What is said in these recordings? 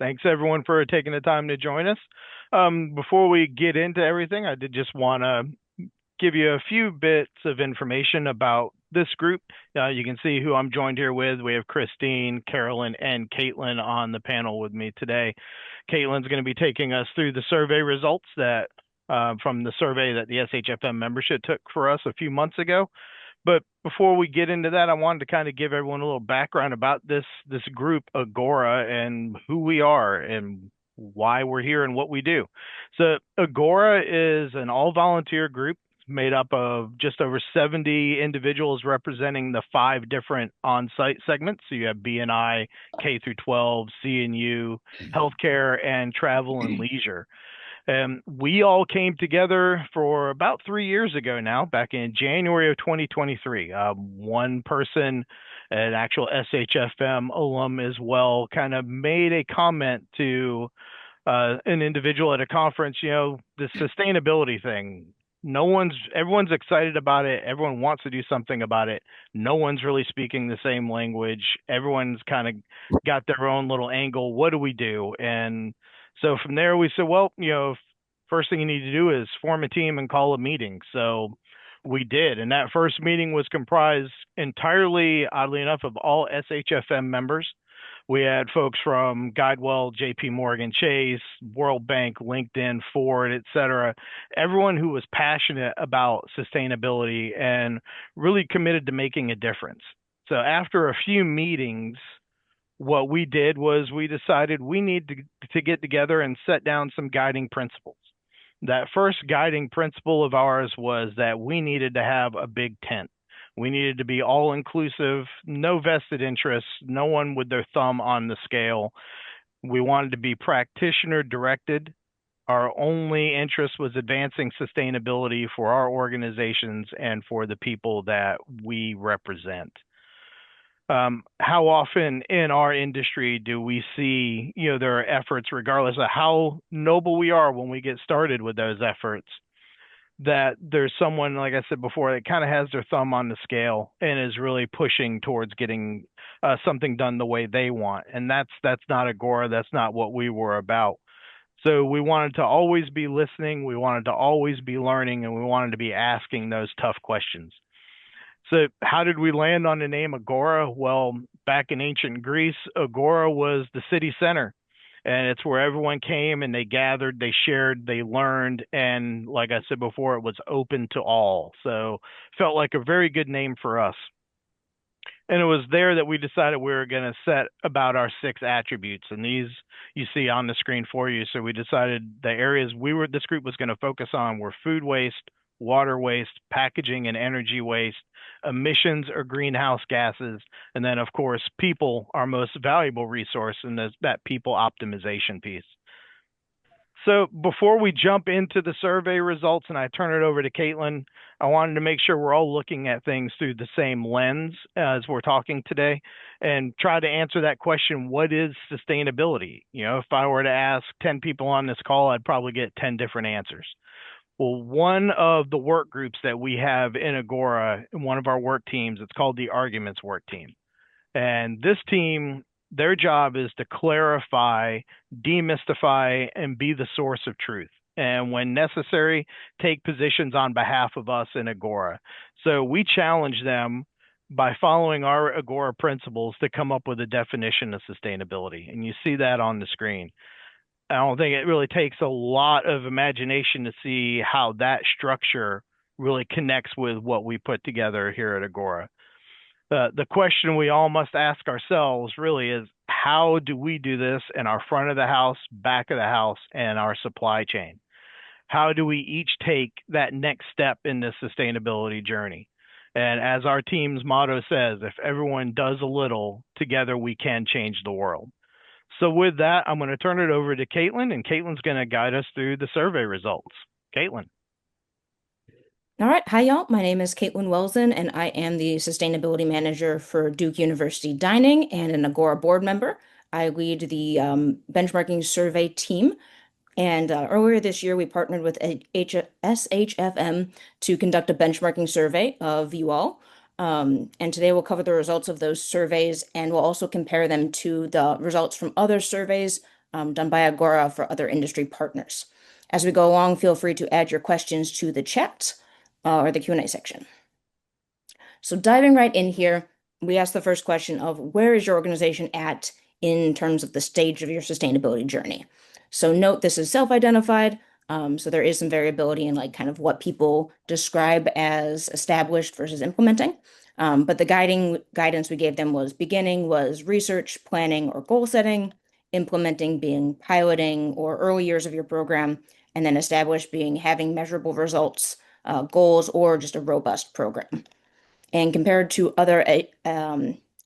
Thanks everyone for taking the time to join us. Before we get into everything, I did just want to give you a few bits of information about this group. You can see who I'm joined here with. We have Christine, Carolyn, and Caitlin on the panel with me today. Caitlin's going to be taking us through the survey results that from the survey that the SHFM membership took for us a few months ago. But before we get into that, I wanted to kind of give everyone a little background about this group, Agora, and who we are and why we're here and what we do. So Agora is an all-volunteer group made up of just over 70 individuals representing the five different on-site segments. So you have B&I, K through 12, C&U, healthcare, and travel and leisure. We all came together for about 3 years ago now, back in January of 2023. One person, an actual SHFM alum as well, kind of made a comment to an individual at a conference, the sustainability thing. Everyone's excited about it. Everyone wants to do something about it. No one's really speaking the same language. Everyone's kind of got their own little angle. What do we do? And so from there, we said, well, first thing you need to do is form a team and call a meeting. So we did. And that first meeting was comprised entirely, oddly enough, of all SHFM members. We had folks from Guidewell, JP Morgan Chase, World Bank, LinkedIn, Ford, et cetera. Everyone who was passionate about sustainability and really committed to making a difference. So after a few meetings, what we did was we decided we need to get together and set down some guiding principles. That first guiding principle of ours was that we needed to have a big tent. We needed to be all inclusive, no vested interests, no one with their thumb on the scale. We wanted to be practitioner directed. Our only interest was advancing sustainability for our organizations and for the people that we represent. How often in our industry do we see, there are efforts, regardless of how noble we are when we get started with those efforts, that there's someone, like I said before, that kind of has their thumb on the scale and is really pushing towards getting something done the way they want. And that's not Agora. That's not what we were about. So we wanted to always be listening. We wanted to always be learning, and we wanted to be asking those tough questions. So how did we land on the name Agora? Well, back in ancient Greece, Agora was the city center. And it's where everyone came and they gathered, they shared, they learned, and like I said before, it was open to all. So felt like a very good name for us. And it was there that we decided we were going to set about our six attributes. And these you see on the screen for you. So we decided the areas this group was going to focus on were food waste, water waste, packaging and energy waste, emissions or greenhouse gases, and then, of course, people, our most valuable resource, and that people optimization piece. So before we jump into the survey results and I turn it over to Caitlin, I wanted to make sure we're all looking at things through the same lens as we're talking today and try to answer that question, what is sustainability? If I were to ask 10 people on this call, I'd probably get 10 different answers. Well, one of the work groups that we have in Agora, one of our work teams, it's called the Arguments Work Team. And this team, their job is to clarify, demystify, and be the source of truth. And when necessary, take positions on behalf of us in Agora. So we challenge them by following our Agora principles to come up with a definition of sustainability. And you see that on the screen. I don't think it really takes a lot of imagination to see how that structure really connects with what we put together here at Agora. The question we all must ask ourselves really is, how do we do this in our front of the house, back of the house, and our supply chain? How do we each take that next step in this sustainability journey? And as our team's motto says, if everyone does a little, together we can change the world. So with that, I'm going to turn it over to Caitlin, and Caitlin's going to guide us through the survey results. Caitlin. All right. Hi, y'all. My name is Caitlin Welson, and I am the Sustainability Manager for Duke University Dining and an Agora board member. I lead the benchmarking survey team. And earlier this year, we partnered with SHFM to conduct a benchmarking survey of you all. And today we'll cover the results of those surveys, and we'll also compare them to the results from other surveys done by Agora for other industry partners. As we go along, feel free to add your questions to the chat or the Q&A section. So diving right in here, we ask the first question of where is your organization at in terms of the stage of your sustainability journey? So note this is self-identified, so there is some variability in like kind of what people describe as established versus implementing. But the guidance we gave them was beginning was research, planning, or goal setting, implementing being piloting or early years of your program, and then established being having measurable results, goals, or just a robust program. And compared to other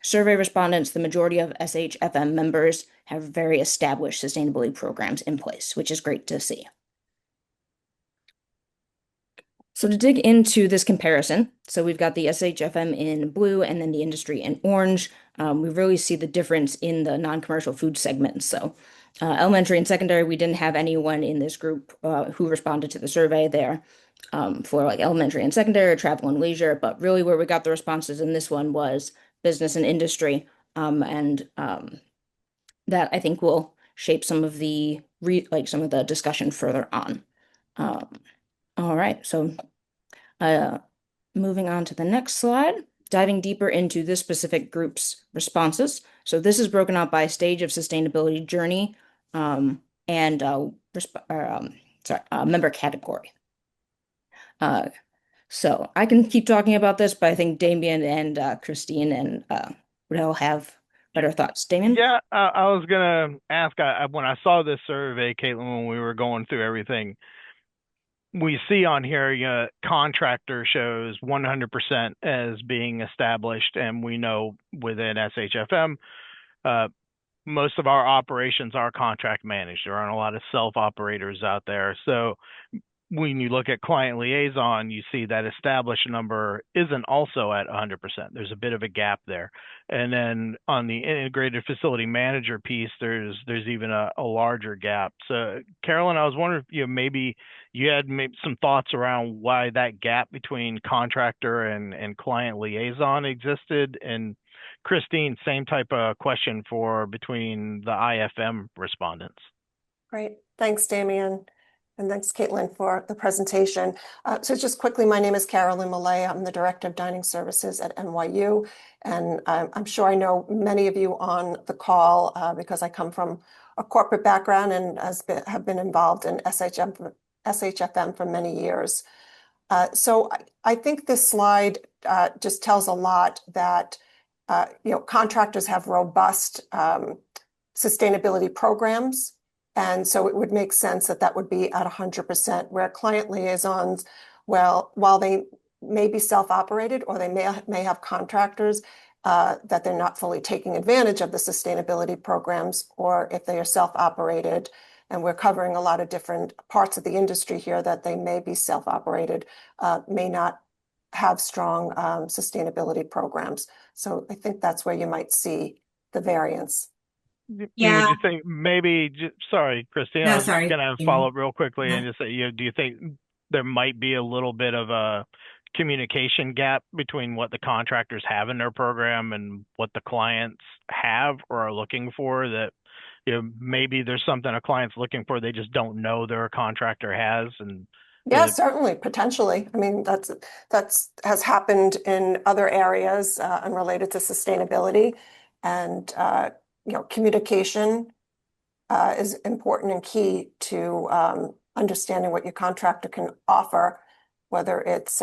survey respondents, the majority of SHFM members have very established sustainability programs in place, which is great to see. So to dig into this comparison, so we've got the SHFM in blue and then the industry in orange. We really see the difference in the non-commercial food segments. So elementary and secondary, we didn't have anyone in this group who responded to the survey there for like elementary and secondary, travel and leisure. But really where we got the responses in this one was business and industry. And that I think will shape some of the discussion further on. All right, so moving on to the next slide, diving deeper into this specific group's responses. So this is broken out by stage of sustainability journey and member category. So I can keep talking about this, but I think Damien and Christine and would all have better thoughts. Damien? Yeah, I was gonna ask. When I saw this survey, Caitlin, when we were going through everything, we see on here, contractor shows 100% as being established, and we know within SHFM, most of our operations are contract managed. There aren't a lot of self-operators out there. So when you look at client liaison, you see that established number isn't also at 100%. There's a bit of a gap there. And then on the integrated facility manager piece, there's even a larger gap. So Carolyn, I was wondering if maybe you had some thoughts around why that gap between contractor and client liaison existed. And Christine, same type of question for between the IFM respondents. Great. Thanks, Damien. And thanks, Caitlin, for the presentation. So just quickly, my name is Carolyn Millay. I'm the Director of Dining Services at NYU. And I'm sure I know many of you on the call because I come from a corporate background and have been involved in SHFM for many years. So I think this slide just tells a lot that contractors have robust sustainability programs. And so it would make sense that that would be at 100%, where client liaisons, well, while they may be self-operated or they may have contractors, that they're not fully taking advantage of the sustainability programs, or if they are self-operated, and we're covering a lot of different parts of the industry here that they may be self-operated, may not have strong sustainability programs. So I think that's where you might see the variance. Yeah. Would you think maybe, sorry, Christine, No, I was sorry. going to follow up real quickly No. and just say, do you think there might be a little bit of a communication gap between what the contractors have in their program and what the clients have or are looking for, that maybe there's something a client's looking for they just don't know their contractor has? And yeah, certainly, potentially. I mean, that's has happened in other areas and related to sustainability, and communication is important and key to understanding what your contractor can offer, whether it's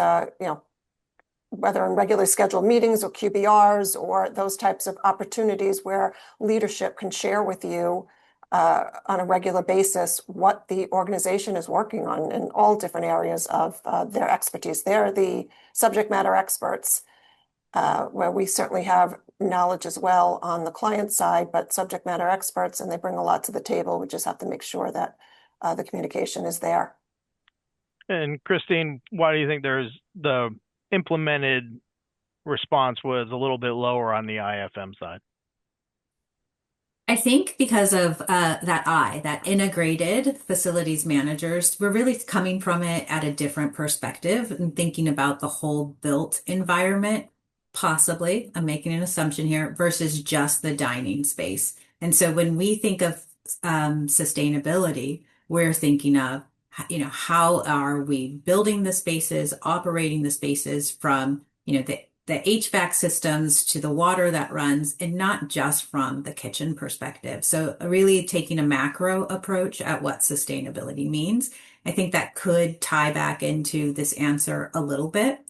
whether in regularly scheduled meetings or QBRs or those types of opportunities where leadership can share with you on a regular basis what the organization is working on in all different areas of their expertise. They're the subject matter experts, where we certainly have knowledge as well on the client side, but subject matter experts, and they bring a lot to the table. We just have to make sure that the communication is there. And Christine, why do you think there's the implemented response was a little bit lower on the IFM side? I think because of that integrated facilities managers, we're really coming from it at a different perspective and thinking about the whole built environment, possibly, I'm making an assumption here, versus just the dining space. And so when we think of sustainability, we're thinking of, how are we building the spaces, operating the spaces from, the HVAC systems to the water that runs, and not just from the kitchen perspective. So really taking a macro approach at what sustainability means. I think that could tie back into this answer a little bit.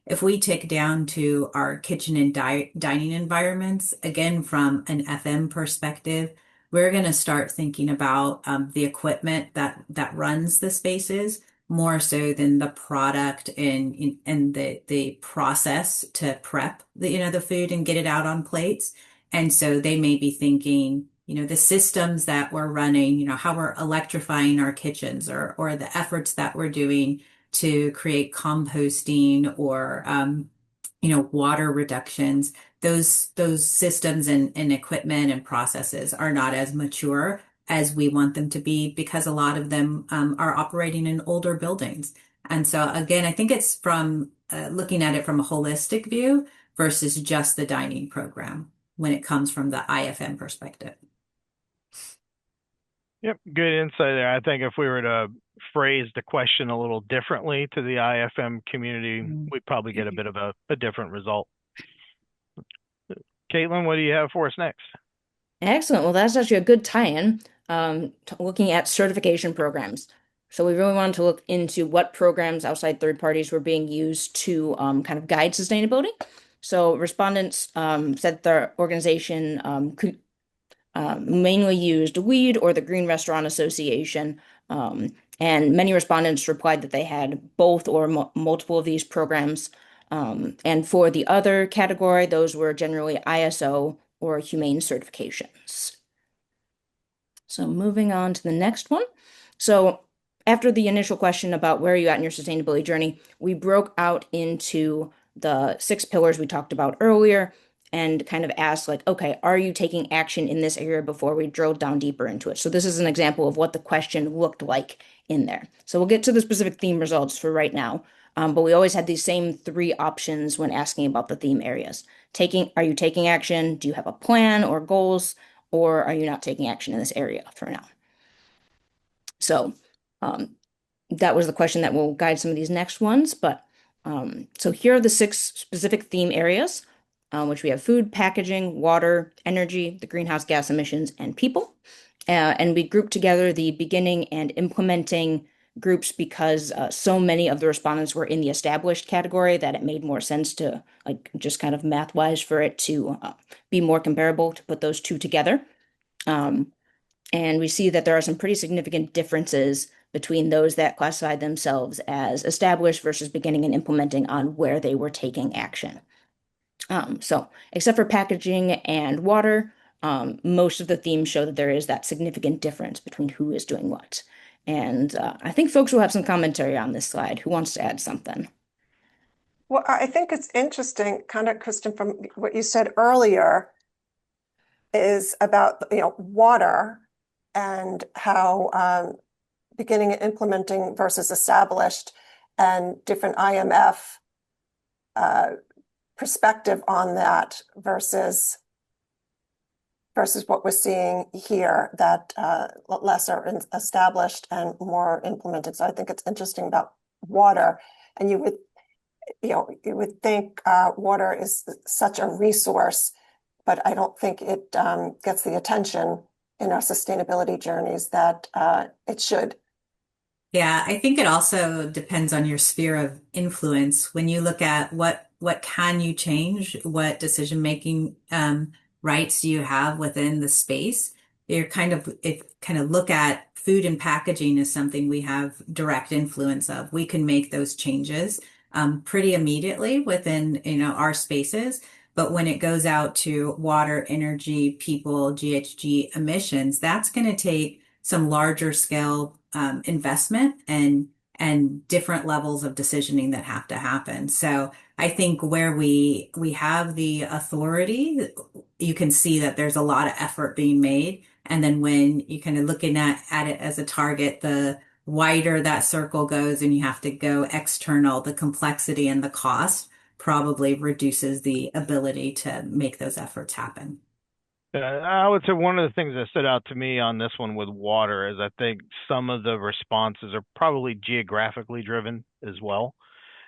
If we tick down to our kitchen and dining environments, again, from an FM perspective, we're going to start thinking about the equipment that runs the spaces more so than the product and the process to prep the food and get it out on plates. And so they may be thinking, the systems that we're running, how we're electrifying our kitchens, or the efforts that we're doing to create composting or water reductions. Those systems and equipment and processes are not as mature as we want them to be, because a lot of them are operating in older buildings. And so again, I think it's from looking at it from a holistic view versus just the dining program when it comes from the IFM perspective. Yep, good insight there. I think if we were to phrase the question a little differently to the IFM community, we'd probably get a bit of a different result. Caitlin, what do you have for us next? Excellent. Well, that's actually a good tie-in, looking at certification programs. So we really wanted to look into what programs outside third parties were being used to kind of guide sustainability. So respondents said their organization could mainly used WEED or the Green Restaurant Association. And many respondents replied that they had both or multiple of these programs. And for the other category, those were generally ISO or humane certifications. So moving on to the next one. So after the initial question about where are you at in your sustainability journey, we broke out into the 6 pillars we talked about earlier and kind of asked, like, okay, are you taking action in this area before we drilled down deeper into it? So this is an example of what the question looked like in there. So we'll get to the specific theme results for right now. But we always had these same 3 options when asking about the theme areas. Are you taking action? Do you have a plan or goals? Or are you not taking action in this area for now? So that was the question that will guide some of these next ones. But so here are the 6 specific theme areas, which we have food, packaging, water, energy, the greenhouse gas emissions, and people. And we grouped together the beginning and implementing groups because so many of the respondents were in the established category that it made more sense to, like, just kind of math-wise for it to be more comparable to put those 2 together. And we see that there are some pretty significant differences between those that classified themselves as established versus beginning and implementing on where they were taking action. So except for packaging and water, most of the themes show that there is that significant difference between who is doing what. And I think folks will have some commentary on this slide. Who wants to add something? Well, I think it's interesting, kind of, Kristen, from what you said earlier, is about water and how beginning and implementing versus established, and different IMF perspective on that versus what we're seeing here, that less are established and more implemented. So I think it's interesting about water. And you would think water is such a resource, but I don't think it gets the attention in our sustainability journeys that it should. Yeah, I think it also depends on your sphere of influence. When you look at what can you change, what decision-making rights do you have within the space, it kind of look at food and packaging as something we have direct influence of. We can make those changes pretty immediately within our spaces. But when it goes out to water, energy, people, GHG emissions, that's going to take some larger scale investment and different levels of decisioning that have to happen. So I think where we have the authority, you can see that there's a lot of effort being made. And then when you kind of looking at it as a target, the wider that circle goes and you have to go external, the complexity and the cost probably reduces the ability to make those efforts happen. I would say one of the things that stood out to me on this one with water is I think some of the responses are probably geographically driven as well.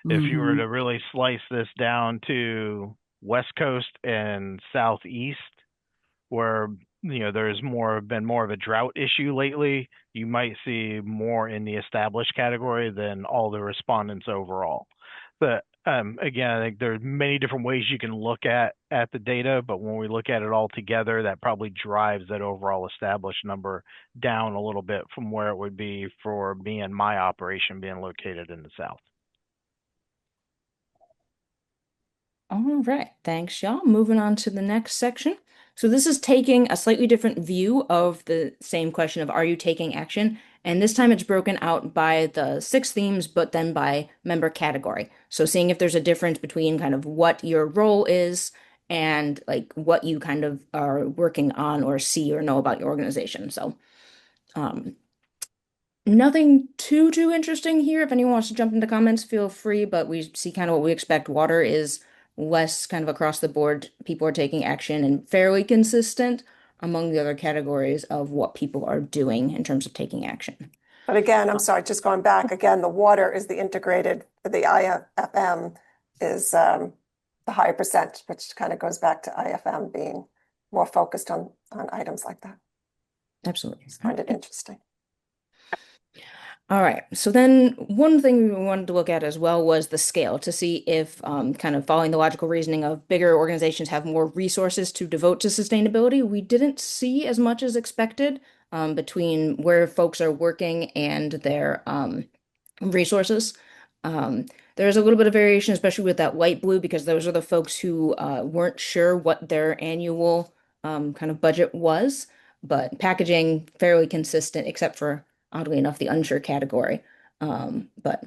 If you were Hmm. to really slice this down to West Coast and Southeast, where there's been more of a drought issue lately, you might see more in the established category than all the respondents overall. But again, I think there's many different ways you can look at the data, but when we look at it all together, that probably drives that overall established number down a little bit from where it would be for me and my operation being located in the south. All right, thanks, y'all. Moving on to the next section. So this is taking a slightly different view of the same question of are you taking action? And this time it's broken out by the 6 themes, but then by member category. So seeing if there's a difference between kind of what your role is and like what you kind of are working on or see or know about your organization. So um, nothing too interesting here. If anyone wants to jump into comments, feel free, but we see kind of what we expect. Water is less kind of across the board. People are taking action and fairly consistent among the other categories of what people are doing in terms of taking action. But again, I'm sorry, just going back again, the water is the integrated, the IFM is the higher percent, which kind of goes back to IFM being more focused on items like that. Absolutely. I find it interesting. All right. So then one thing we wanted to look at as well was the scale to see if kind of following the logical reasoning of bigger organizations have more resources to devote to sustainability. We didn't see as much as expected between where folks are working and their resources. There's a little bit of variation, especially with that light blue, because those are the folks who weren't sure what their annual kind of budget was, but packaging fairly consistent, except for oddly enough, the unsure category. But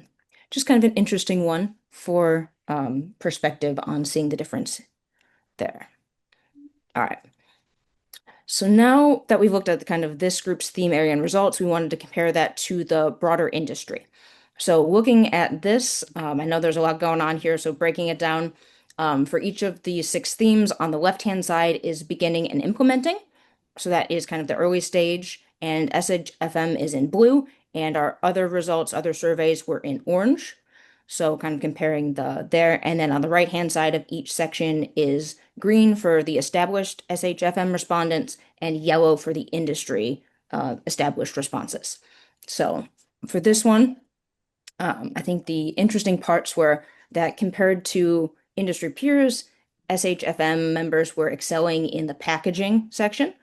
just kind of an interesting one for perspective on seeing the difference there. All right. So now that we've looked at the kind of this group's theme area and results, we wanted to compare that to the broader industry. So looking at this, I know there's a lot going on here, so breaking it down for each of the 6 themes on the left-hand side is beginning and implementing. So that is kind of the early stage, and SHFM is in blue, and our other results, other surveys were in orange. So kind of comparing the there, and then on the right-hand side of each section is green for the established SHFM respondents and yellow for the industry established responses. So for this one, I think the interesting parts were that compared to industry peers, SHFM members were excelling in the packaging section.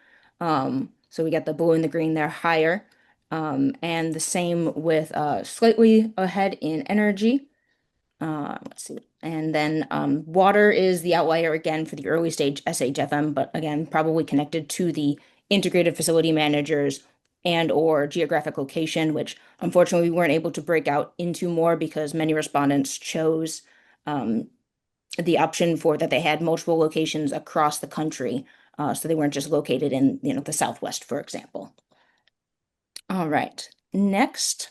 So we got the blue and the green there higher. And the same with slightly ahead in energy. Let's see. And then water is the outlier again for the early stage SHFM, but again, probably connected to the integrated facility managers and or geographic location, which unfortunately we weren't able to break out into more because many respondents chose um, the option for that they had multiple locations across the country. So they weren't just located in, the Southwest, for example. All right. Next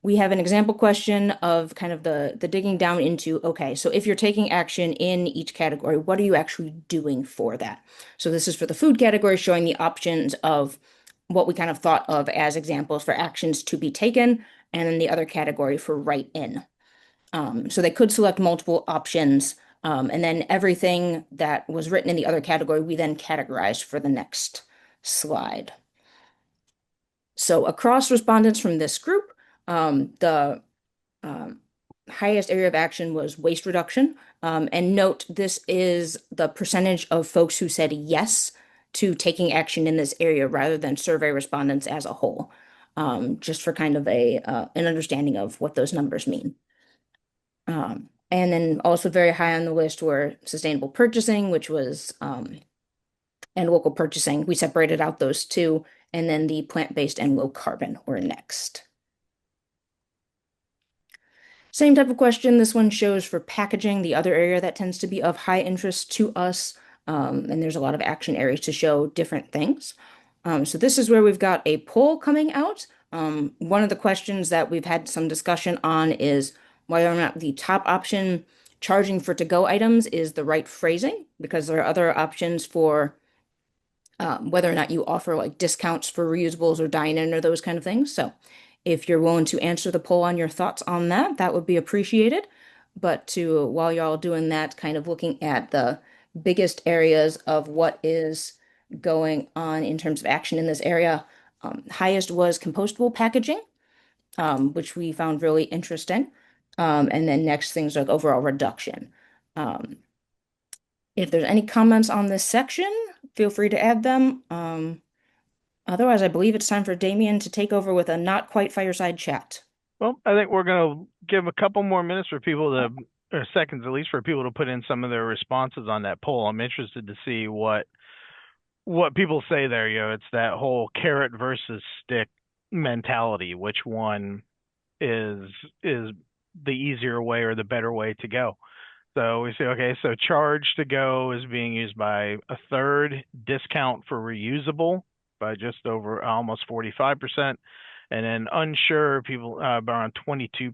we have an example question of kind of the digging down into, okay, so if you're taking action in each category, what are you actually doing for that? So this is for the food category, showing the options of what we kind of thought of as examples for actions to be taken, and then the other category for write in. So they could select multiple options, and then everything that was written in the other category, we then categorized for the next slide. So across respondents from this group, the highest area of action was waste reduction. And note, this is the percentage of folks who said yes to taking action in this area rather than survey respondents as a whole, just for kind of an understanding of what those numbers mean. And then also very high on the list were sustainable purchasing, which was, and local purchasing. We separated out those two, and then the plant-based and low carbon were next. Same type of question. This one shows for packaging, the other area that tends to be of high interest to us. And there's a lot of action areas to show different things. So this is where we've got a poll coming out. One of the questions that we've had some discussion on is whether or not the top option, charging for to-go items, is the right phrasing, because there are other options for whether or not you offer like discounts for reusables or dine-in or those kind of things. So if you're willing to answer the poll on your thoughts on that, that would be appreciated. But to while you're all doing that, kind of looking at the biggest areas of what is going on in terms of action in this area, highest was compostable packaging, which we found really interesting. And then next things like overall reduction. Um, if there's any comments on this section, feel free to add them. Otherwise, I believe it's time for Damien to take over with a not quite fireside chat. Well, I think we're going to give a couple more minutes for people to, or seconds at least, for people to put in some of their responses on that poll. I'm interested to see what people say there. It's that whole carrot versus stick mentality. Which one is the easier way or the better way to go? So we say, okay, so charge to go is being used by a third, discount for reusable by just over almost 45%. And then unsure people, around 22%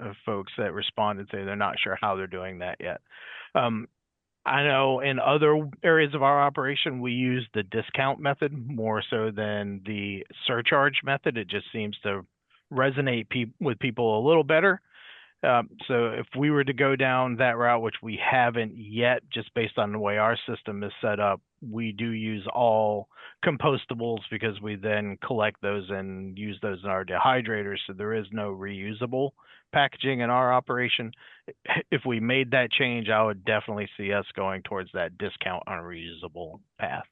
of folks that responded say they're not sure how they're doing that yet. I know in other areas of our operation, we use the discount method more so than the surcharge method. It just seems to resonate with people a little better. So if we were to go down that route, which we haven't yet, just based on the way our system is set up, we do use all compostables because we then collect those and use those in our dehydrators. So there is no reusable packaging in our operation. If we made that change, I would definitely see us going towards that discount on reusable path.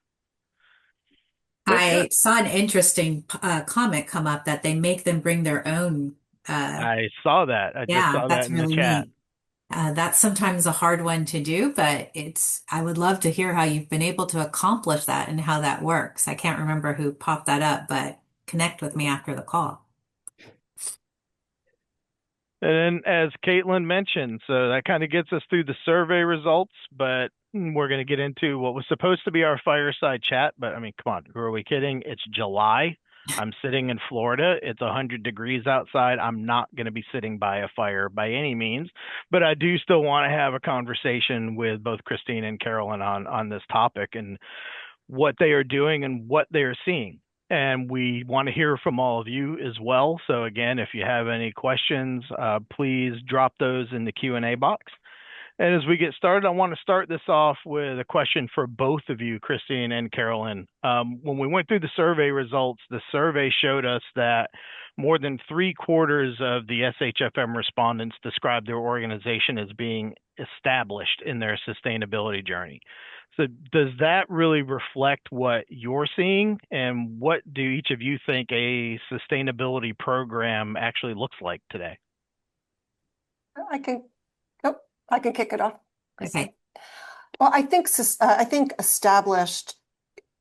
I saw an interesting comment come up that they make them bring their own. I saw that. I just Yeah, saw that that's in the really chat. neat. That's sometimes a hard one to do, but I would love to hear how you've been able to accomplish that and how that works. I can't remember who popped that up, but connect with me after the call. And then, as Caitlin mentioned, so that kind of gets us through the survey results, but we're going to get into what was supposed to be our fireside chat. But I mean, come on, who are we kidding? It's July. I'm sitting in Florida. It's 100 degrees outside. I'm not going to be sitting by a fire by any means, but I do still want to have a conversation with both Christine and Carolyn on this topic and what they are doing and what they are seeing. And we want to hear from all of you as well. So again, if you have any questions, please drop those in the Q&A box. And as we get started, I want to start this off with a question for both of you, Christine and Carolyn. When we went through the survey results, the survey showed us that more than 3/4 of the SHFM respondents described their organization as being established in their sustainability journey. So does that really reflect what you're seeing? And what do each of you think a sustainability program actually looks like today? I can, oh, I can kick it off. Okay. Well, I think established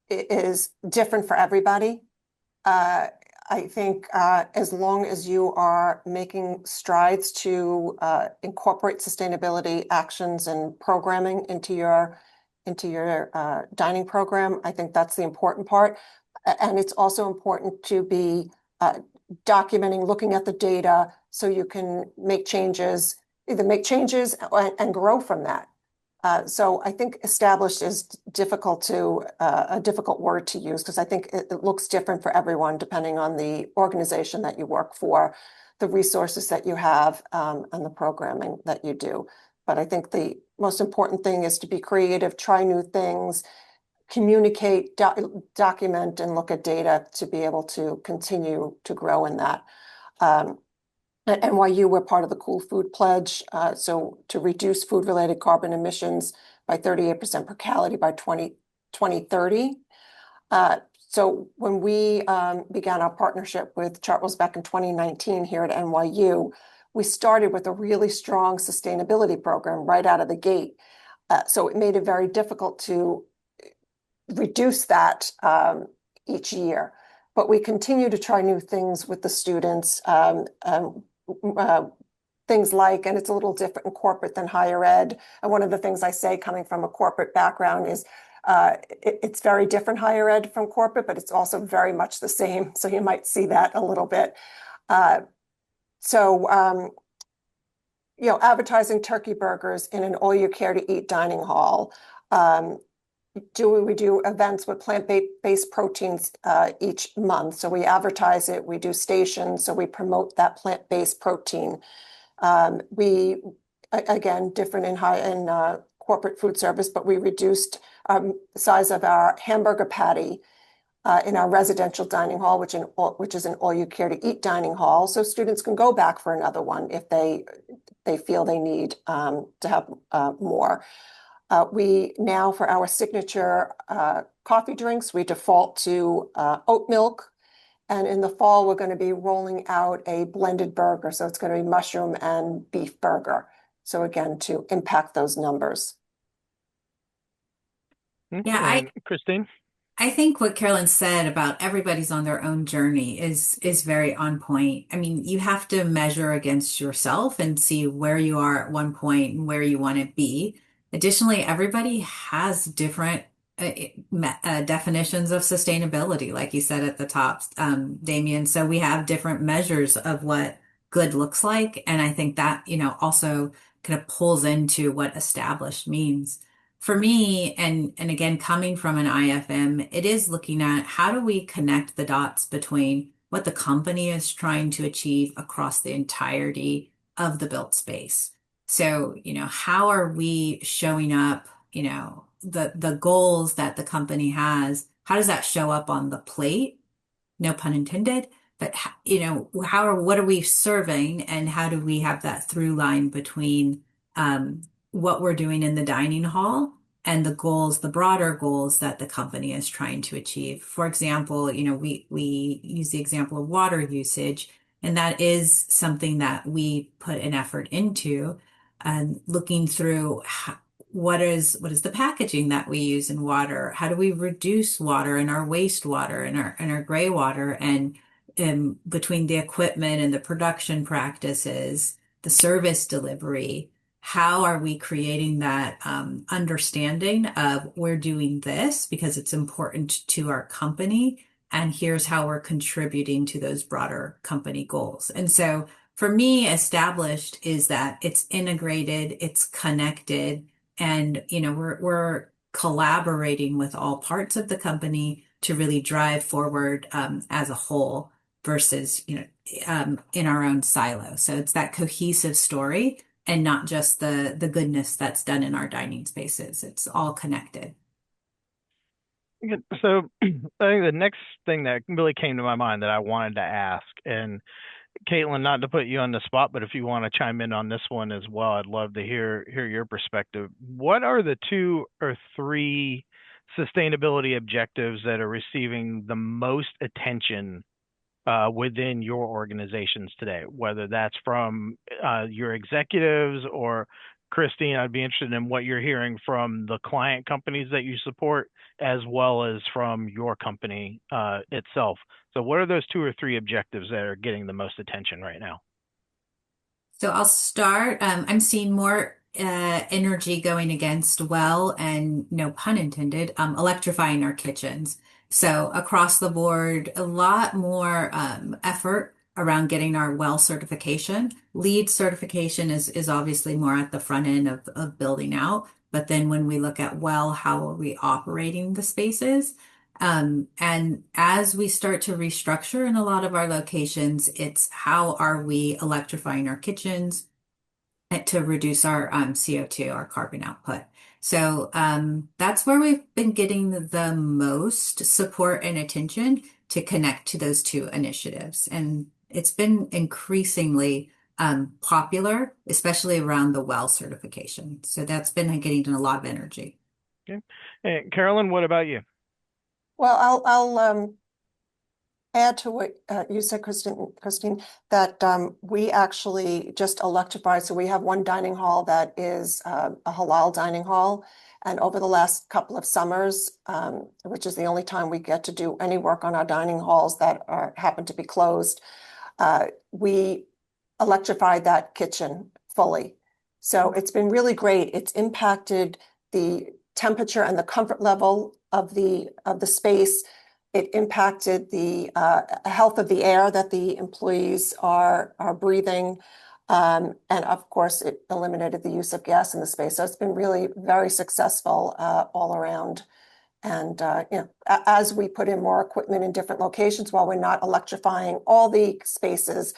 is different for everybody. I think as long as you are making strides to incorporate sustainability actions and programming into your dining program, I think that's the important part. And it's also important to be documenting, looking at the data so you can make changes, either make changes and grow from that. So I think established is a difficult word to use because I think it looks different for everyone depending on the organization that you work for, the resources that you have, and the programming that you do. But I think the most important thing is to be creative, try new things, communicate, document, and look at data to be able to continue to grow in that. At NYU, we're part of the Cool Food Pledge, so to reduce food-related carbon emissions by 38% per calorie by 2030. So when we began our partnership with Chartwell's back in 2019 here at NYU, we started with a really strong sustainability program right out of the gate. So it made it very difficult to reduce that each year. But we continue to try new things with the students, things like, and it's a little different in corporate than higher ed. And one of the things I say coming from a corporate background is it's very different higher ed from corporate, but it's also very much the same. So you might see that a little bit. Advertising turkey burgers in an all you care to eat dining hall, we do events with plant-based proteins each month. So we advertise it, we do stations, so we promote that plant-based protein. We, again, different in corporate food service, but we reduced the size of our hamburger patty in our residential dining hall, which is an all-you-care-to-eat dining hall. So students can go back for another one if they feel they need to have more. We now, for our signature coffee drinks, we default to oat milk. And in the fall, we're going to be rolling out a blended burger. So it's going to be mushroom and beef burger. So again, to impact those numbers. Yeah, And Christine? I think what Carolyn said about everybody's on their own journey is very on point. I mean, you have to measure against yourself and see where you are at one point and where you want to be. Additionally, everybody has different definitions of sustainability, like you said at the top, Damien. So we have different measures of what good looks like. And I think that, also kind of pulls into what established means. For me, and again, coming from an IFM, it is looking at how do we connect the dots between what the company is trying to achieve across the entirety of the built space. So, how are we showing up, the goals that the company has, how does that show up on the plate? No pun intended, but what are we serving and how do we have that through line between what we're doing in the dining hall and the goals, the broader goals that the company is trying to achieve. For example, we use the example of water usage, and that is something that we put an effort into, looking through what is the packaging that we use in water? How do we reduce water in our wastewater and our gray water, and between the equipment and the production practices, the service delivery, how are we creating that understanding of we're doing this because it's important to our company, and here's how we're contributing to those broader company goals. And so for me, established is that it's integrated, it's connected, and we're collaborating with all parts of the company to really drive forward as a whole versus in our own silo. So it's that cohesive story and not just the goodness that's done in our dining spaces. It's all connected. So I think the next thing that really came to my mind that I wanted to ask, and Caitlin, not to put you on the spot, but if you want to chime in on this one as well, I'd love to hear your perspective. What are the 2 or 3 sustainability objectives that are receiving the most attention within your organizations today, whether that's from your executives or Christine? I'd be interested in what you're hearing from the client companies that you support, as well as from your company itself. So what are those 2 or 3 objectives that are getting the most attention right now? So I'll start. I'm seeing more energy going against and no pun intended, electrifying our kitchens. So across the board, a lot more effort around getting our WELL certification. LEED certification is obviously more at the front end of building out. But then when we look at WELL, how are we operating the spaces? And as we start to restructure in a lot of our locations, it's how are we electrifying our kitchens to reduce our CO2, our carbon output. So that's where we've been getting the most support and attention to connect to those 2 initiatives. And it's been increasingly popular, especially around the WELL certification. So that's been getting a lot of energy. Okay. And Carolyn, what about you? Well, I'll add to what you said, Christine, that we actually just electrified. So we have one dining hall that is a halal dining hall. And over the last couple of summers, which is the only time we get to do any work on our dining halls that happen to be closed, we electrified that kitchen fully. So it's been really great. It's impacted the temperature and the comfort level of the space. It impacted the health of the air that the employees are breathing. And of course, it eliminated the use of gas in the space. So it's been really very successful all around. And as we put in more equipment in different locations, while we're not electrifying all the spaces,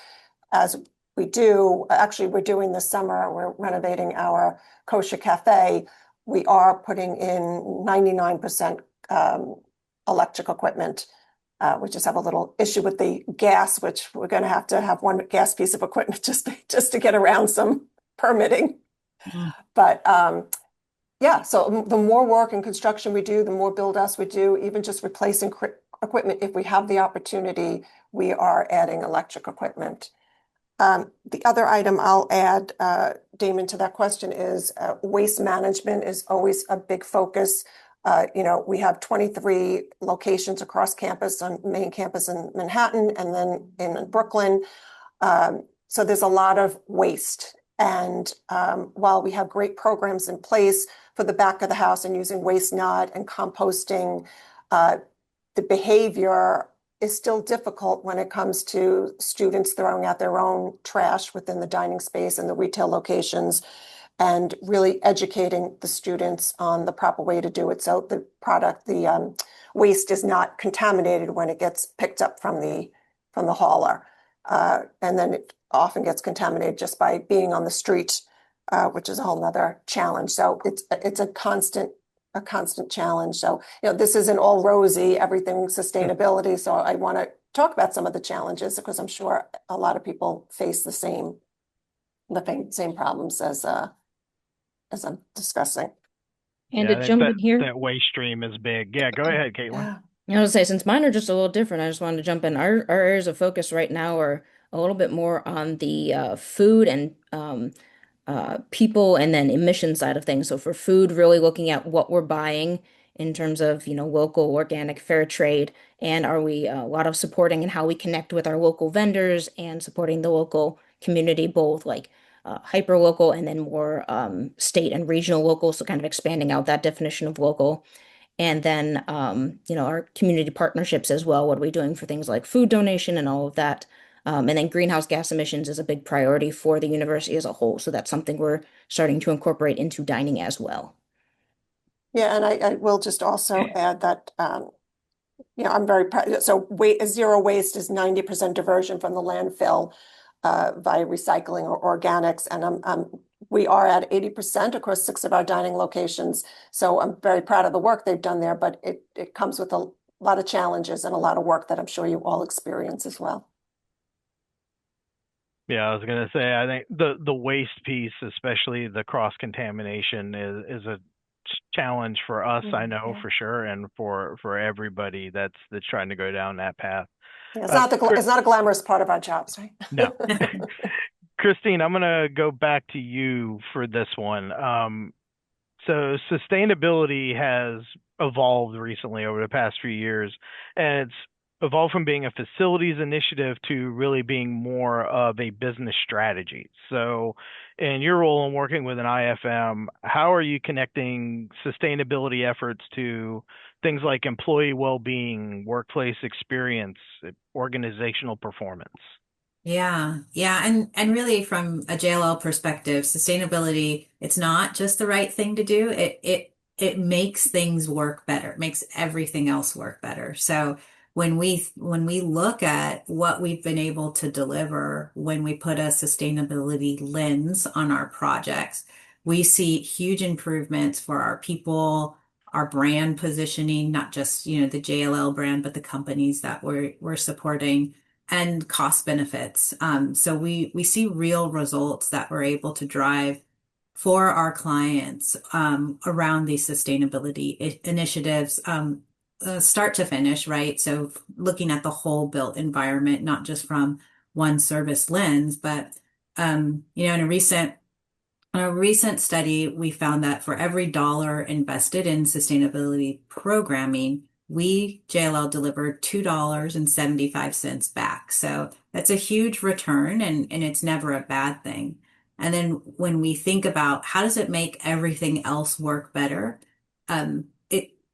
as we do, actually, we're doing this summer, we're renovating our kosher cafe. We are putting in 99% electric equipment. We just have a little issue with the gas, which we're going to have one gas piece of equipment just to get around some permitting. Mm. But yeah, so the more work and construction we do, the more build outs we do, even just replacing equipment. If we have the opportunity, we are adding electric equipment. The other item I'll add, Damon, to that question is waste management is always a big focus. We have 23 locations across campus, on main campus in Manhattan and then in Brooklyn. So there's a lot of waste. And while we have great programs in place for the back of the house and using waste not and composting, the behavior is still difficult when it comes to students throwing out their own trash within the dining space and the retail locations, and really educating the students on the proper way to do it. So the waste is not contaminated when it gets picked up from the hauler. And then it often gets contaminated just by being on the street, which is a whole nother challenge. So it's a constant challenge. So, this isn't all rosy, everything sustainability. So I want to talk about some of the challenges because I'm sure a lot of people face the same problems as I'm discussing. And Yeah, to jump in here, that waste stream is big. Yeah, go ahead, Caitlin. I was gonna say, since mine are just a little different, I just wanted to jump in. Our areas of focus right now are a little bit more on the food and people and then emission side of things. So for food, really looking at what we're buying in terms of, local, organic, fair trade, and are we a lot of supporting and how we connect with our local vendors and supporting the local community, both like hyper local and then more state and regional local. So kind of expanding out that definition of local. And then, our community partnerships as well. What are we doing for things like food donation and all of that? And then greenhouse gas emissions is a big priority for the university as a whole. So that's something we're starting to incorporate into dining as well. Yeah, and I will just also add that, I'm very proud. So zero waste is 90% diversion from the landfill via recycling or organics. And we are at 80% across 6 of our dining locations. So I'm very proud of the work they've done there, but it comes with a lot of challenges and a lot of work that I'm sure you all experience as well. Yeah, I was gonna say, I think the waste piece, especially the cross contamination, is a challenge for us. I know for sure, and for everybody that's trying to go down that path. Yeah, it's not a glamorous part of our jobs, right? No. Christine, I'm gonna go back to you for this one. So sustainability has evolved recently over the past few years, and it's evolved from being a facilities initiative to really being more of a business strategy. So in your role in working with an IFM, how are you connecting sustainability efforts to things like employee well-being, workplace experience, organizational performance? Yeah. And really from a JLL perspective, sustainability, it's not just the right thing to do. It makes things work better. It makes everything else work better. So when we look at what we've been able to deliver when we put a sustainability lens on our projects, we see huge improvements for our people, our brand positioning, not just, the JLL brand, but the companies that we're supporting, and cost benefits. So we see real results that we're able to drive for our clients around these sustainability initiatives, start to finish, right? So looking at the whole built environment, not just from one service lens, but in a recent study, we found that for every dollar invested in sustainability programming, we, JLL, delivered $2.75 back. So that's a huge return, and it's never a bad thing. And then when we think about how does it make everything else work better,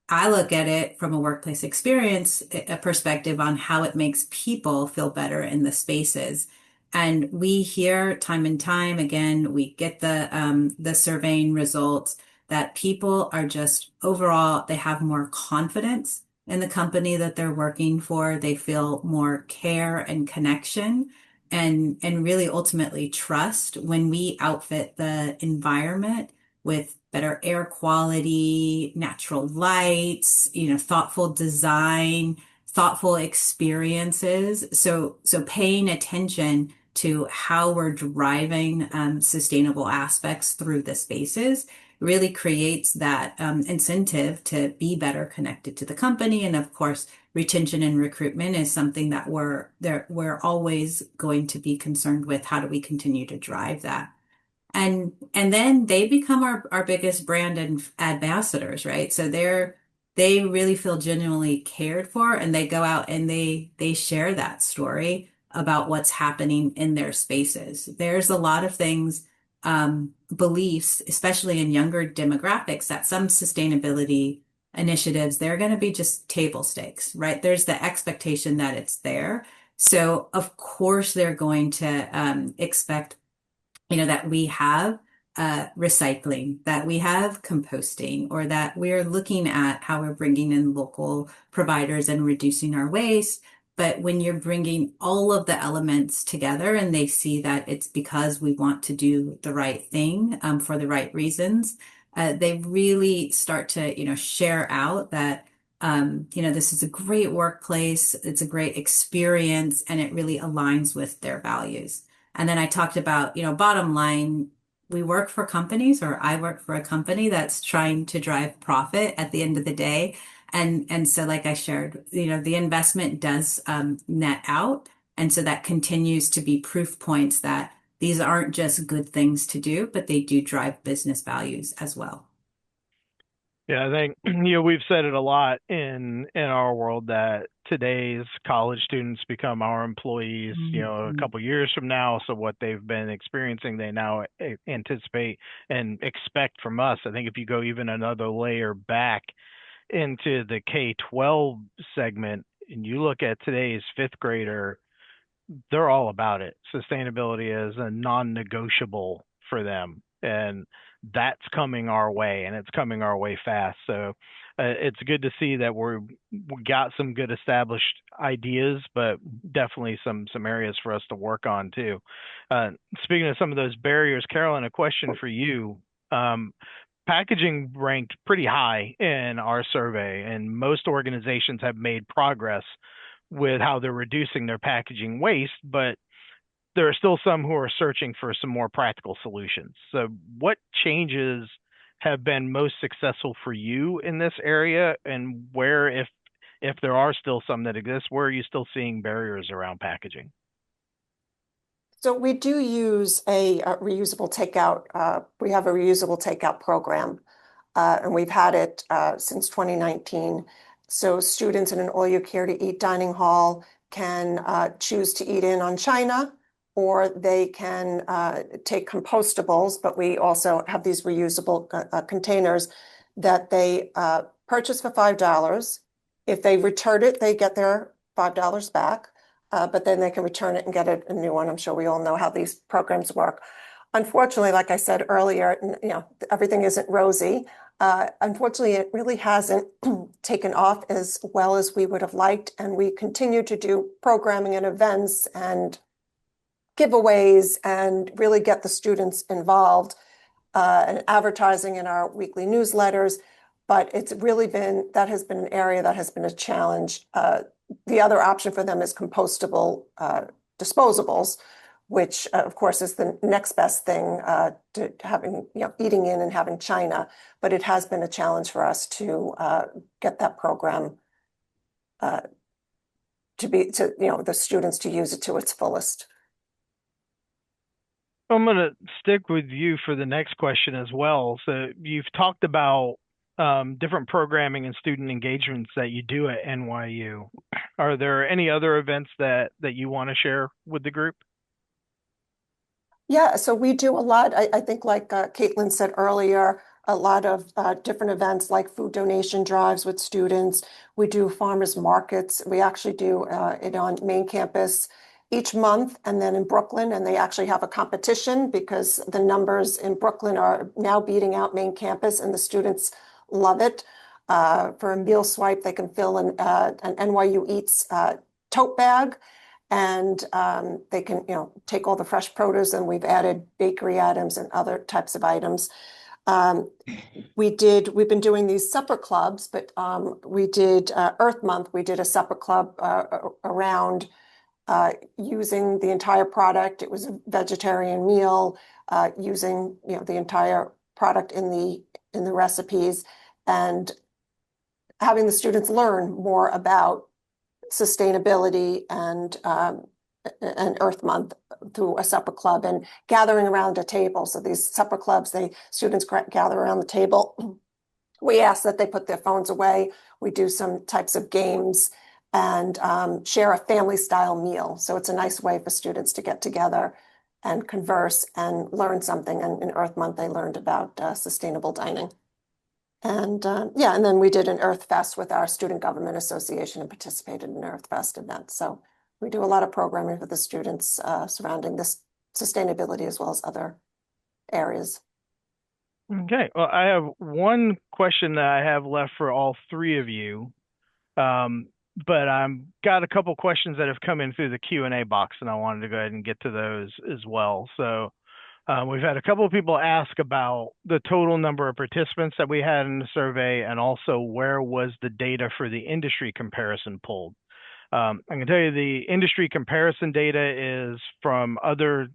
I look at it from a workplace experience a perspective on how it makes people feel better in the spaces. And we hear time and time again, we get the surveying results that people are just overall, they have more confidence in the company that they're working for. They feel more care and connection and really ultimately trust when we outfit the environment with better air quality, natural lights, thoughtful design, thoughtful experiences. So paying attention to how we're driving sustainable aspects through the spaces really creates that incentive to be better connected to the company. And of course, retention and recruitment is something that we're always going to be concerned with. How do we continue to drive that? And then they become our biggest brand and ambassadors, right? So they really feel genuinely cared for, and they go out and they share that story about what's happening in their spaces. There's a lot of things, beliefs, especially in younger demographics, that some sustainability initiatives, they're going to be just table stakes, right? There's the expectation that it's there. So of course they're going to expect that we have recycling, that we have composting, or that we're looking at how we're bringing in local providers and reducing our waste. But when you're bringing all of the elements together and they see that it's because we want to do the right thing for the right reasons, they really start to, share out that, this is a great workplace, it's a great experience, and it really aligns with their values. And then I talked about, bottom line, we work for companies, or I work for a company that's trying to drive profit at the end of the day. And so like I shared, the investment does net out. And so that continues to be proof points that these aren't just good things to do, but they do drive business values as well. Yeah, I think we've said it a lot in our world that today's college students become our employees, a couple years from now. So what they've been experiencing, they now anticipate and expect from us. I think if you go even another layer back into the K-12 segment and you look at today's fifth grader, they're all about it. Sustainability is a non-negotiable for them, and that's coming our way, and it's coming our way fast. So it's good to see that we got some good established ideas, but definitely some areas for us to work on too. Speaking of some of those barriers, Carolyn, a question for you. Packaging ranked pretty high in our survey, and most organizations have made progress with how they're reducing their packaging waste, but there are still some who are searching for some more practical solutions. So what changes have been most successful for you in this area, and where, if there are still some that exist, where are you still seeing barriers around packaging? So we do use a reusable takeout. We have a reusable takeout program, and we've had it since 2019. So students in an all-you-care-to-eat dining hall can choose to eat in on china, or they can take compostables, but we also have these reusable containers that they purchase for $5. If they return it, they get their $5 back, but then they can return it and get a new one. I'm sure we all know how these programs work. Unfortunately, like I said earlier, everything isn't rosy. Unfortunately, it really hasn't taken off as well as we would have liked, and we continue to do programming and events and giveaways and really get the students involved and advertising in our weekly newsletters. But it's really that has been an area that has been a challenge. The other option for them is compostable disposables, which of course is the next best thing to having, eating in and having china. But it has been a challenge for us to get that program the students to use it to its fullest. I'm going to stick with you for the next question as well. So you've talked about different programming and student engagements that you do at NYU. Are there any other events that you want to share with the group? Yeah, so we do a lot. I think like Caitlin said earlier, a lot of different events like food donation drives with students. We do farmers markets. We actually do it on main campus each month, and then in Brooklyn, and they actually have a competition because the numbers in Brooklyn are now beating out main campus, and the students love it. For a meal swipe, they can fill an NYU Eats tote bag, and they can, take all the fresh produce, and we've added bakery items and other types of items. We've been doing these supper clubs, but we did Earth Month. We did a supper club around using the entire product. It was a vegetarian meal, using the entire product in the recipes, and having the students learn more about sustainability and Earth Month through a supper club and gathering around a table. So these supper clubs, students gather around the table. We ask that they put their phones away. We do some types of games and share a family style meal. So it's a nice way for students to get together and converse and learn something. And in Earth Month, they learned about sustainable dining. And and then we did an Earth Fest with our Student Government Association and participated in an Earth Fest event. So we do a lot of programming for the students surrounding this sustainability as well as other areas. Okay, well, I have one question that I have left for all three of you, but I've got a couple questions that have come in through the Q&A box, and I wanted to go ahead and get to those as well. So we've had a couple of people ask about the total number of participants that we had in the survey, and also where was the data for the industry comparison pulled. I can tell you the industry comparison data is from other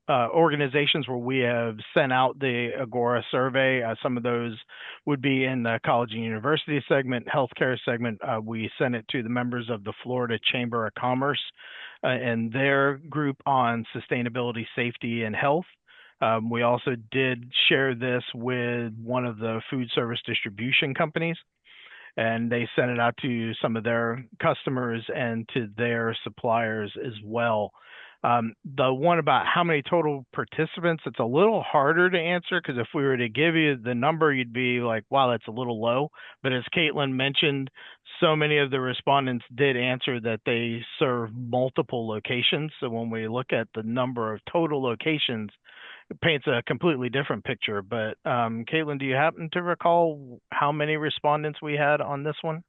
organizations where we have sent out the AGORA survey. Some of those would be in the college and university segment, healthcare segment. We sent it to the members of the Florida Chamber of Commerce and their group on sustainability, safety, and health. We also did share this with one of the food service distribution companies, and they sent it out to some of their customers and to their suppliers as well. The one about how many total participants, it's a little harder to answer, because if we were to give you the number, you'd be like, wow, that's a little low. But as Caitlin mentioned, so many of the respondents did answer that they serve multiple locations. So when we look at the number of total locations, it paints a completely different picture. But Caitlin, do you happen to recall how many respondents we had on this one?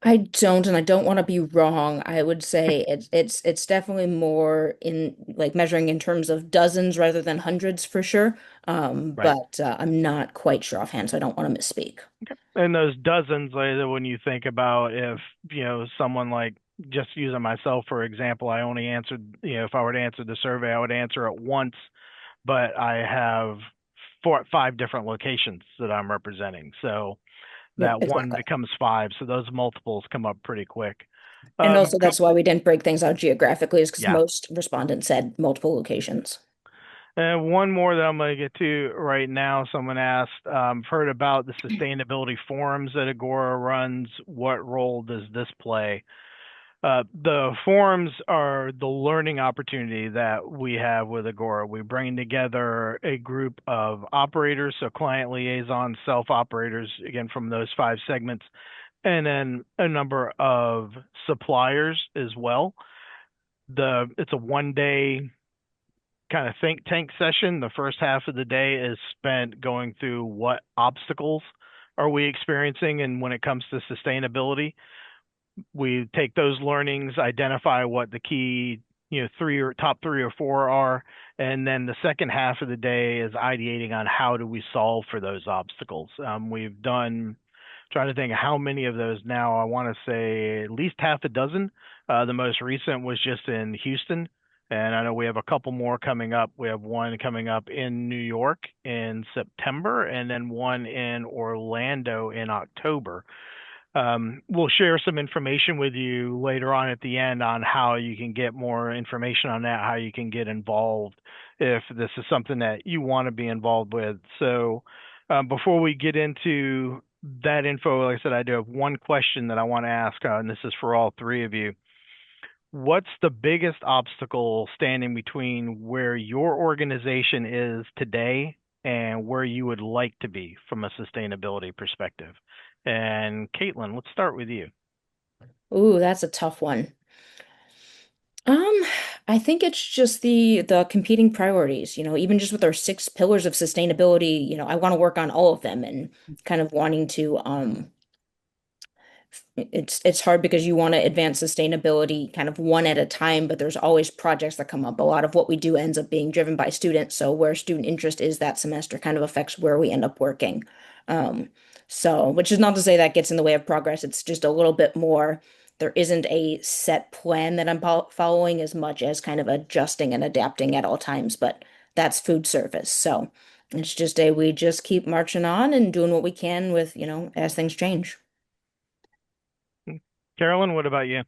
I don't, and I don't want to be wrong. I would say it's definitely more in like measuring in terms of dozens rather than hundreds for sure. Right. But I'm not quite sure offhand, so I don't want to misspeak. Okay. And those dozens, like, when you think about if, someone like, just using myself for example, I only answered, if I were to answer the survey, I would answer it once, but I have 5 different locations that I'm representing. So Yep, that one exactly. becomes 5. So those multiples come up pretty quick. And also that's why we didn't break things out geographically, is because Yeah. most respondents said multiple locations. And one more that I'm going to get to right now. Someone asked, heard about the sustainability forums that Agora runs. What role does this play? The forums are the learning opportunity that we have with Agora. We bring together a group of operators, so client liaisons, self-operators, again, from those 5 segments, and then a number of suppliers as well. It's a one-day kind of think tank session. The first half of the day is spent going through what obstacles are we experiencing, and when it comes to sustainability, we take those learnings, identify what the key, top 3 or 4 are, and then the second half of the day is ideating on how do we solve for those obstacles. We've done, trying to think of how many of those now. I want to say at least half a dozen. The most recent was just in Houston, and I know we have a couple more coming up. We have one coming up in New York in September, and then one in Orlando in October. We'll share some information with you later on at the end on how you can get more information on that, how you can get involved if this is something that you want to be involved with. So before we get into that info, like I said, I do have one question that I want to ask, and this is for all 3 of you. What's the biggest obstacle standing between where your organization is today and where you would like to be from a sustainability perspective? And Caitlin, let's start with you. Ooh, that's a tough one. Um, I think it's just the competing priorities, even just with our 6 pillars of sustainability, I want to work on all of them and kind of wanting to it's hard because you want to advance sustainability kind of one at a time, but there's always projects that come up. A lot of what we do ends up being driven by students, so where student interest is that semester kind of affects where we end up working. Um, so, which is not to say that gets in the way of progress. It's just a little bit more. There isn't a set plan that I'm following as much as kind of adjusting and adapting at all times, but that's food service. So it's just we just keep marching on and doing what we can with, as things change. Carolyn, what about you?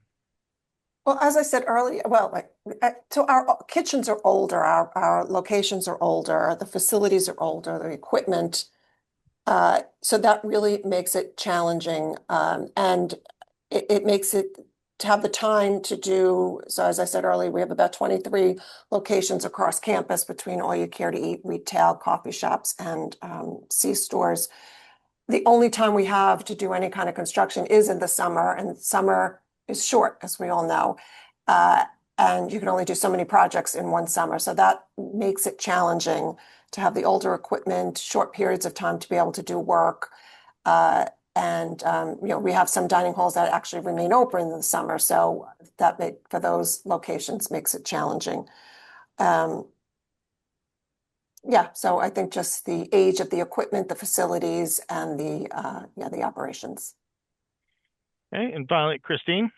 Well, as I said earlier, well, so our kitchens are older, our locations are older, the facilities are older, the equipment. So that really makes it challenging. And it makes it to have the time to do. So as I said earlier, we have about 23 locations across campus between all you care to eat, retail, coffee shops, and C-stores. The only time we have to do any kind of construction is in the summer, and summer is short, as we all know. Uh, and you can only do so many projects in one summer. So that makes it challenging to have the older equipment, short periods of time to be able to do work. And we have some dining halls that actually remain open in the summer. So for those locations makes it challenging. Um, yeah, so I think just the age of the equipment, the facilities, and the operations. Okay, and finally, Christine.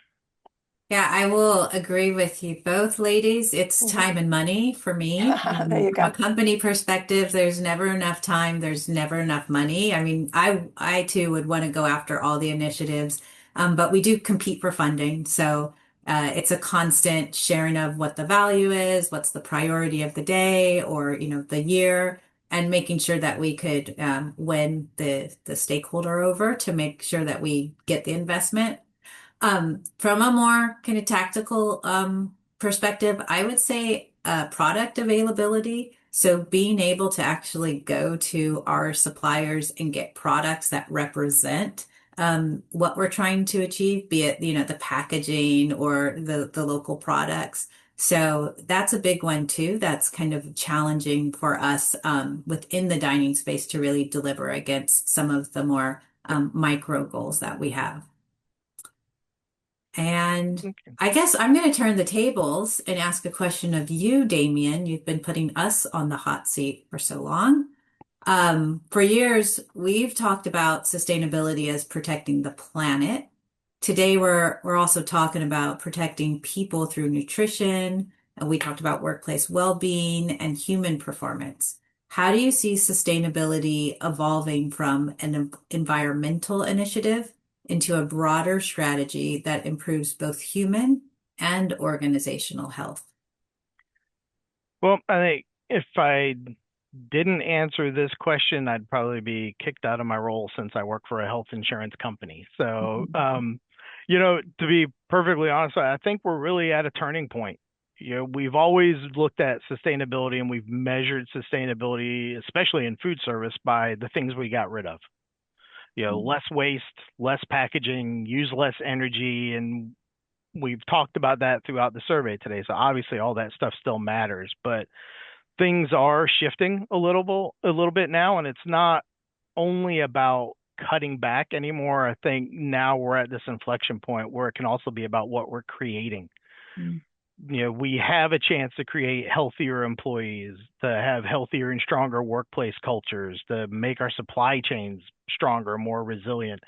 Yeah, I will agree with you both, ladies. It's time and money for me. There you From a go. company perspective, there's never enough time, there's never enough money. I mean, I too would want to go after all the initiatives, but we do compete for funding. So it's a constant sharing of what the value is, what's the priority of the day or, the year, and making sure that we could win the stakeholder over to make sure that we get the investment. From a more kind of tactical perspective, I would say product availability. So being able to actually go to our suppliers and get products that represent what we're trying to achieve, be it, the packaging or the local products. So that's a big one too. That's kind of challenging for us within the dining space to really deliver against some of the more micro goals that we have. And Okay. I guess I'm going to turn the tables and ask a question of you, Damien. You've been putting us on the hot seat for so long. For years, we've talked about sustainability as protecting the planet. Today, we're also talking about protecting people through nutrition, and we talked about workplace well-being and human performance. How do you see sustainability evolving from an environmental initiative into a broader strategy that improves both human and organizational health? Well, I think if I didn't answer this question, I'd probably be kicked out of my role since I work for a health insurance company. So, to be perfectly honest, I think we're really at a turning point. We've always looked at sustainability and we've measured sustainability, especially in food service, by the things we got rid of. Less waste, less packaging, use less energy, and we've talked about that throughout the survey today. So obviously all that stuff still matters, but things are shifting a little bit now, and it's not only about cutting back anymore. I think now we're at this inflection point where it can also be about what we're creating. Mm. We have a chance to create healthier employees, to have healthier and stronger workplace cultures, to make our supply chains stronger, more resilient.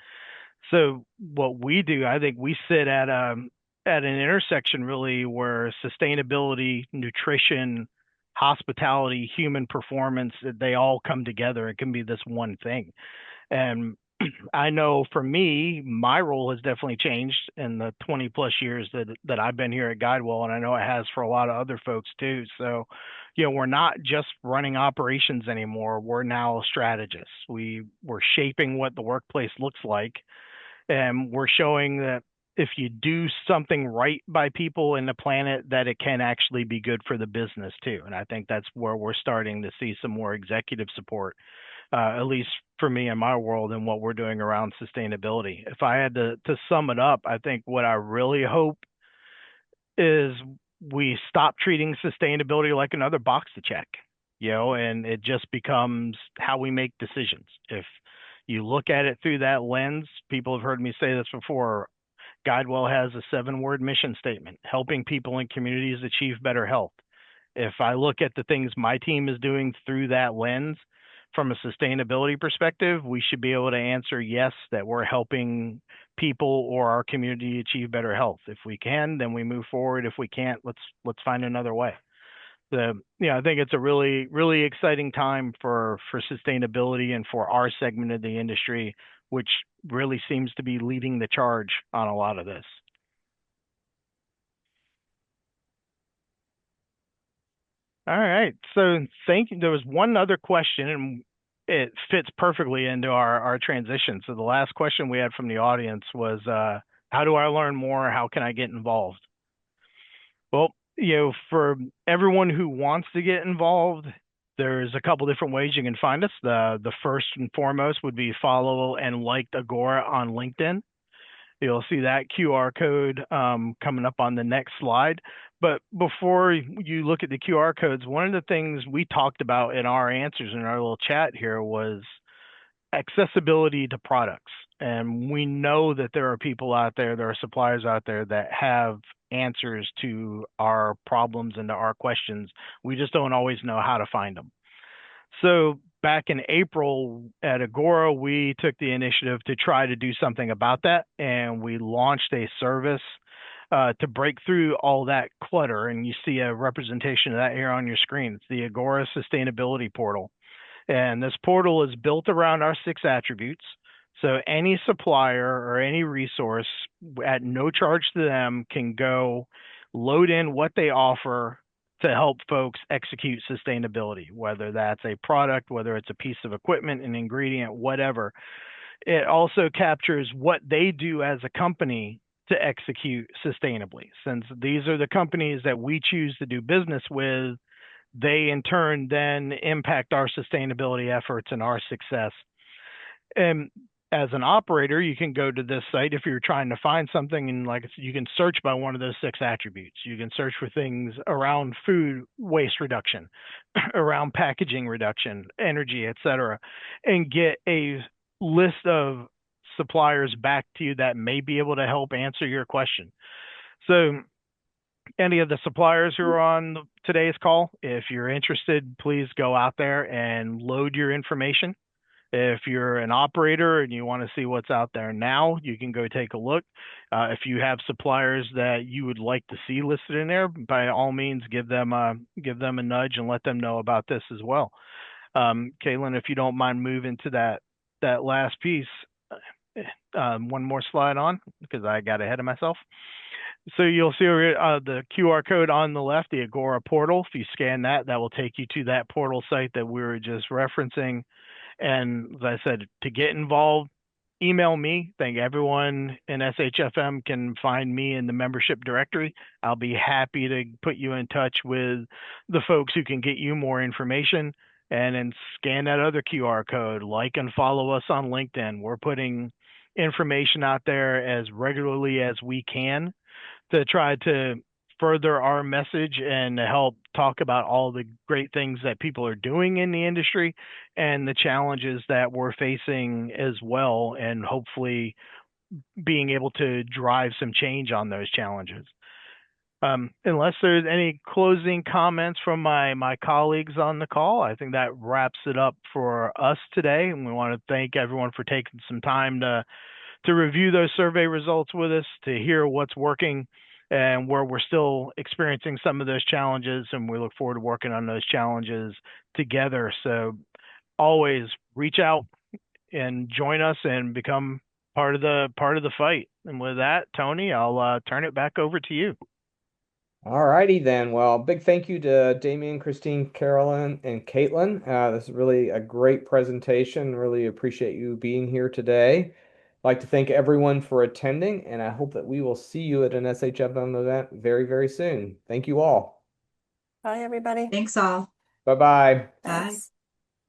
So what we do, I think we sit at an intersection really where sustainability, nutrition, hospitality, human performance, they all come together. It can be this one thing. And I know for me, my role has definitely changed in the 20 plus years that I've been here at Guidewell, and I know it has for a lot of other folks too. So, we're not just running operations anymore. We're now strategists. We're shaping what the workplace looks like, and we're showing that if you do something right by people and the planet, that it can actually be good for the business too. And I think that's where we're starting to see some more executive support, at least for me in my world, and what we're doing around sustainability. If I had to sum it up, I think what I really hope is we stop treating sustainability like another box to check, and it just becomes how we make decisions. If you look at it through that lens, people have heard me say this before. Guidewell has a 7-word mission statement: helping people and communities achieve better health. If I look at the things my team is doing through that lens, from a sustainability perspective, we should be able to answer yes, that we're helping people or our community achieve better health. If we can, then we move forward. If we can't, let's find another way. I think it's a really, really exciting time for sustainability and for our segment of the industry, which really seems to be leading the charge on a lot of this. All right. So thank you. There was one other question, and it fits perfectly into our transition. So the last question we had from the audience was, how do I learn more? How can I get involved? Well, for everyone who wants to get involved, there's a couple different ways you can find us. The first and foremost would be follow and like AGORA on LinkedIn. You'll see that QR code coming up on the next slide. But before you look at the QR codes, one of the things we talked about in our answers in our little chat here was accessibility to products. And we know that there are people out there, there are suppliers out there that have answers to our problems and to our questions. We just don't always know how to find them. So back in April at AGORA, we took the initiative to try to do something about that, and we launched a service to break through all that clutter. And you see a representation of that here on your screen. It's the AGORA Sustainability Portal. And this portal is built around our 6 attributes. So any supplier or any resource at no charge to them can go load in what they offer to help folks execute sustainability, whether that's a product, whether it's a piece of equipment, an ingredient, whatever. It also captures what they do as a company to execute sustainably. Since these are the companies that we choose to do business with, they in turn then impact our sustainability efforts and our success. And as an operator, you can go to this site if you're trying to find something, and you can search by one of those 6 attributes. You can search for things around food waste reduction, around packaging reduction, energy, etc., and get a list of suppliers back to you that may be able to help answer your question. So any of the suppliers who are on today's call, if you're interested, please go out there and load your information. If you're an operator and you want to see what's out there now, you can go take a look. If you have suppliers that you would like to see listed in there, by all means, give them a nudge and let them know about this as well. Caitlin, if you don't mind moving to that last piece, one more slide on, because I got ahead of myself. So you'll see the QR code on the left, the AGORA portal. If you scan that, that will take you to that portal site that we were just referencing. And as I said, to get involved, email me. I think everyone in SHFM can find me in the membership directory. I'll be happy to put you in touch with the folks who can get you more information. And then scan that other QR code, like and follow us on LinkedIn. We're putting information out there as regularly as we can to try to further our message and to help talk about all the great things that people are doing in the industry and the challenges that we're facing as well, and hopefully being able to drive some change on those challenges. Unless there's any closing comments from my colleagues on the call, I think that wraps it up for us today. And we want to thank everyone for taking some time to review those survey results with us, to hear what's working and where we're still experiencing some of those challenges. And we look forward to working on those challenges together. So always reach out and join us and become part of the fight. And with that, Tony, I'll turn it back over to you. All righty then. Well, big thank you to Damien, Christine, Carolyn, and Caitlin. This is really a great presentation. Really appreciate you being here today. I'd like to thank everyone for attending, and I hope that we will see you at an SHFM event very, very soon. Thank you all. Bye, everybody. Thanks all. Bye-bye. Thanks. Bye.